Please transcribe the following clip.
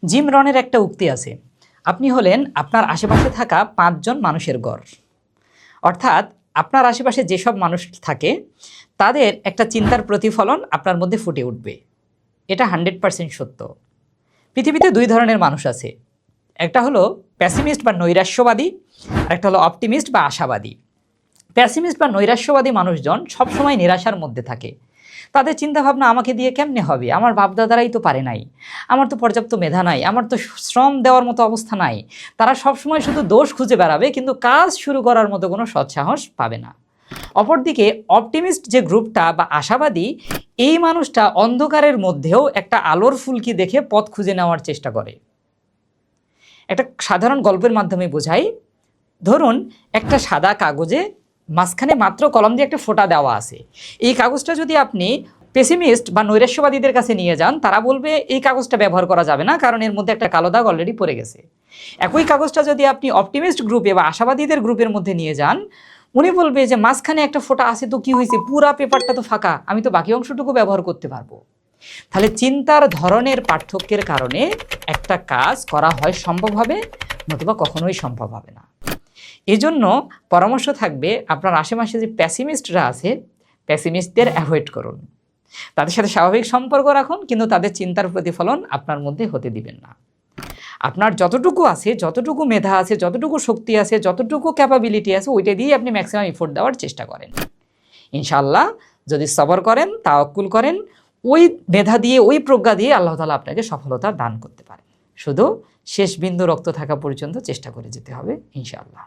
Gym রনের একটা উক্তি আছে, আপনি হলেন আপনার আশেপাশে থাকা 5 জন মানুষের গড়। অর্থাৎ আপনার আশেপাশে যেসব মানুষ থাকে তাদের একটা চিন্তার প্রতিফলন আপনার মধ্যে ফুটে উঠবে। এটা 100% সত্য। পৃথিবীতে 2 ধরনের মানুষ আছে, একটা হলো প্যাসিমিস্ট বা নৈরাশ্যবাদী, আর একটা হলো অপটিমিস্ট বা আশাবাদী। প্যাসিমিস্ট বা নৈরাশ্যবাদী মানুষজন সবসময় নিরাশার মধ্যে থাকে। তাদের চিন্তাভাবনা আমাকে দিয়ে কেমনে হবে, আমার বাপদাদারাই তো পারে নাই, আমার তো পর্যাপ্ত মেধা নাই, আমার তো শ্রম দেওয়ার মতো অবস্থা নাই। তারা সবসময় শুধু দোষ খুঁজে বেড়াবে, কিন্তু কাজ শুরু করার মতো কোনো সৎসাহস পাবে না। অপরদিকে অপটিমিস্ট যে গ্রুপটা বা আশাবাদী, এই মানুষটা অন্ধকারের মধ্যেও একটা আলোর ফুলকি দেখে পথ খুঁজে নেওয়ার চেষ্টা করে। একটা সাধারণ গল্পের মাধ্যমে বোঝাই। ধরুন একটা সাদা কাগজে মাঝখানে মাত্র কলম দিয়ে একটা ফোঁটা দেওয়া আছে। এই কাগজটা যদি আপনি পেসিমিস্ট বা নৈরাশ্যবাদীদের কাছে নিয়ে যান, তারা বলবে এই কাগজটা ব্যবহার করা যাবে না, কারণ এর মধ্যে একটা কালো দাগ অলরেডি পড়ে গেছে। একই কাগজটা যদি আপনি অপটিমিস্ট গ্রুপে বা আশাবাদীদের গ্রুপের মধ্যে নিয়ে যান, উনি বলবে যে মাঝখানে একটা ফোঁটা আছে তো কি হয়েছে, পুরা পেপারটা তো ফাঁকা, আমি তো বাকি অংশটুকু ব্যবহার করতে পারবো। তাহলে চিন্তার ধরনের পার্থক্যের কারণে একটা কাজ করা হয় সম্ভব হবে, নতুবা কখনোই সম্ভব হবে না। এজন্য পরামর্শ থাকবে, আপনার আশেপাশে যে প্যাসিমিস্টরা আছে, প্যাসিমিস্টদের অ্যাভয়েড করুন। তাদের সাথে স্বাভাবিক সম্পর্ক রাখুন, কিন্তু তাদের চিন্তার প্রতিফলন আপনার মধ্যে হতে দিবেন না। আপনার যতটুকু আছে, যতটুকু মেধা আছে, যতটুকু শক্তি আছে, যতটুকু ক্যাপাবিলিটি আছে, ওইটা দিয়ে আপনি ম্যাক্সিমাম এফোর্ট দেওয়ার চেষ্টা করেন। ইনশাআল্লাহ যদি সবর করেন, তাওয়াক্কুল করেন, ওই মেধা দিয়ে, ওই প্রজ্ঞা দিয়ে আল্লাহ তাআলা আপনাকে সফলতা দান করতে পারেন। শুধু শেষ বিন্দু রক্ত থাকা পর্যন্ত চেষ্টা করে যেতে হবে ইনশাআল্লাহ।